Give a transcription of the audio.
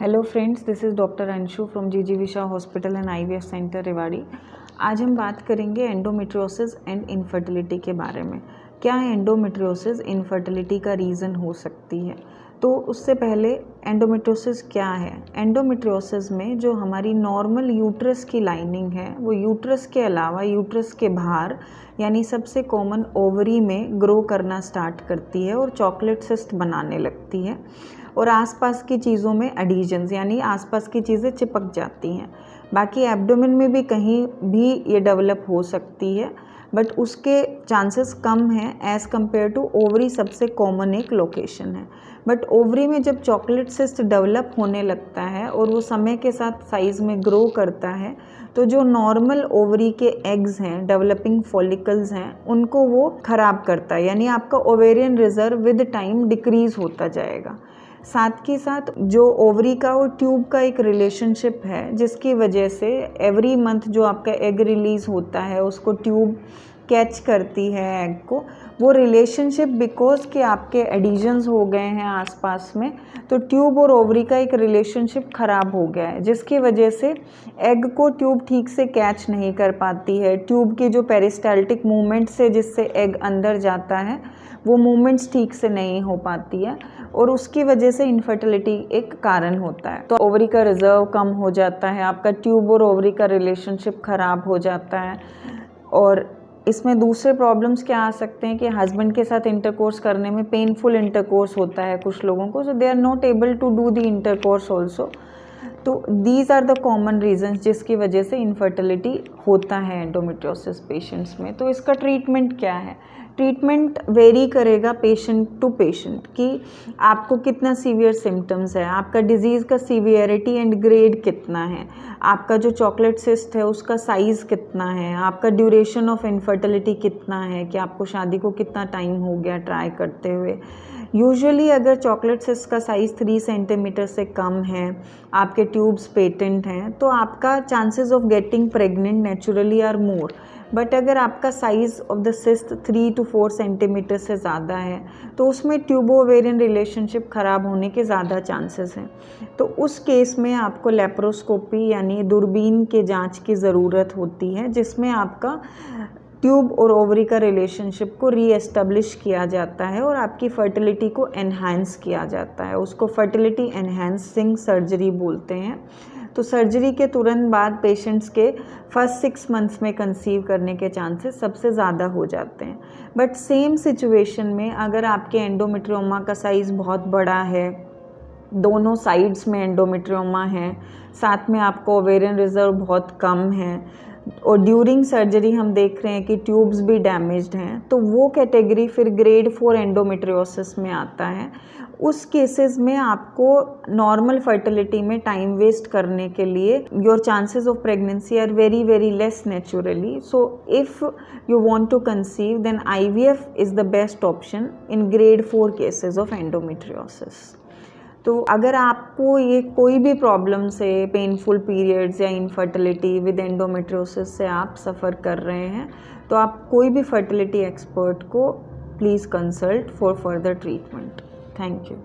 Hello friends, this is doctor Anshu from जीजी विशा hospital and IVF centre Rewari. आज हम बात करेंगे एंडोमेट्रियोसिस एंड इनफर्टिलिटी के बारे में। क्या एंडोमेट्रियोसिस इनफर्टिलिटी का रीज़न हो सकती है? तो उससे पहले एंडोमेट्रियोसिस क्या है? एंडोमेट्रियोसिस में जो हमारी नॉर्मल यूट्रस की लाइनिंग है वो यूट्रस के अलावा यूट्रस के बाहर यानी सबसे कॉमन ओवरी में ग्रो करना स्टार्ट करती है और चॉकलेट सिस्ट बनाने लगती है और आसपास की चीज़ों में एडिशंस यानी आसपास की चीज़ें चिपक जाती हैं। बाकी एब्डोमेन में भी कहीं भी ये डेवलप हो सकती है, बट उसके चांसेस कम हैं एज़ कम्पेयर टू ओवरी। सबसे कॉमन एक लोकेशन है, बट ओवरी में जब चॉकलेट सिस्ट डेवलप होने लगता है और वो समय के साथ साइज़ में ग्रो करता है तो जो नॉर्मल ओवरी के एग्स हैं, डेवलपिंग फॉलिकल्स हैं, उनको वो ख़राब करता है, यानी आपका ovarian reserve with time decrease होता जाएगा। साथ ही साथ जो ओवरी का और ट्यूब का एक रिलेशनशिप है जिसकी वजह से एवरी मंथ जो आपका एग रिलीज़ होता है उसको ट्यूब कैच करती है एग को, वो रिलेशनशिप बिकॉज कि आपके एडिशंस हो गए हैं आसपास में, तो ट्यूब और ओवरी का एक रिलेशनशिप ख़राब हो गया है जिसकी वजह से एग को ट्यूब ठीक से कैच नहीं कर पाती है। ट्यूब की जो पेरिस्टाल्टिक मूवमेंट से जिससे एग अंदर जाता है वो मूवमेंट्स ठीक से नहीं हो पाती है और उसकी वजह से इनफर्टिलिटी एक कारण होता है। तो ओवरी का रिजर्व कम हो जाता है, आपका ट्यूब और ओवरी का रिलेशनशिप ख़राब हो जाता है। और इसमें दूसरे प्रॉब्लम्स क्या आ सकते हैं कि हस्बैंड के साथ इंटरकोर्स करने में पेनफुल इंटरकोर्स होता है कुछ लोगों को, so they are not able to do the intercourse also. तो these are the common reasons जिसकी वजह से इनफर्टिलिटी होता है एंडोमेट्रियोसिस पेशेंट्स में। तो इसका ट्रीटमेंट क्या है? ट्रीटमेंट वेरी करेगा पेशेंट टू पेशेंट कि आपको कितना सीवियर सिम्टम्स है, आपका डिजीज़ का सीवियरिटी एंड ग्रेड कितना है, आपका जो चॉकलेट सिस्ट है उसका साइज़ कितना है, आपका ड्यूरेशन ऑफ इनफर्टिलिटी कितना है कि आपको शादी को कितना टाइम हो गया ट्राई करते हुए। यूजुअली अगर चॉकलेट सिस्ट का साइज़ 3 सेंटीमीटर से कम है, आपके ट्यूब्स पेटेंट हैं, तो आपका chances of getting pregnant naturally are more. But अगर आपका size of the cyst 3 to 4 centimetre से ज़्यादा है तो उसमें ट्यूबो ओवेरियन रिलेशनशिप ख़राब होने के ज़्यादा चांसेस हैं। तो उस केस में आपको लेप्रोस्कोपी यानी दूरबीन के जांच की ज़रूरत होती है जिसमें आपका ट्यूब और ओवरी का रिलेशनशिप को रीएस्टेब्लिश किया जाता है और आपकी फर्टिलिटी को एनहांस किया जाता है। उसको फर्टिलिटी एनहांसिंग सर्जरी बोलते हैं। तो सर्जरी के तुरंत बाद पेशेंट्स के फर्स्ट 6 मंथ्स में कंसीव करने के चांसेस सबसे ज़्यादा हो जाते हैं। बट सेम सिचुएशन में अगर आपके एंडोमेट्रियोमा का साइज़ बहुत बड़ा है, दोनों साइड्स में एंडोमेट्रियोमा है, साथ में आपको ओवेरियन रिजर्व बहुत कम है और ड्यूरिंग सर्जरी हम देख रहे हैं कि ट्यूब्स भी डैमेज्ड हैं, तो वो कैटेगरी फिर ग्रेड 4 एंडोमेट्रियोसिस में आता है। उस केसेस में आपको नॉर्मल फर्टिलिटी में टाइम वेस्ट करने के लिए your chances of pregnancy are very very less naturally. So if you want to conceive then IVF is the best option in grade 4 cases of endometriosis. तो अगर आपको ये कोई भी प्रॉब्लम से पेनफुल पीरियड्स या इनफर्टिलिटी विद एंडोमेट्रियोसिस से आप सफ़र कर रहे हैं तो आप कोई भी फर्टिलिटी एक्सपर्ट को please consult for further treatment. Thank you.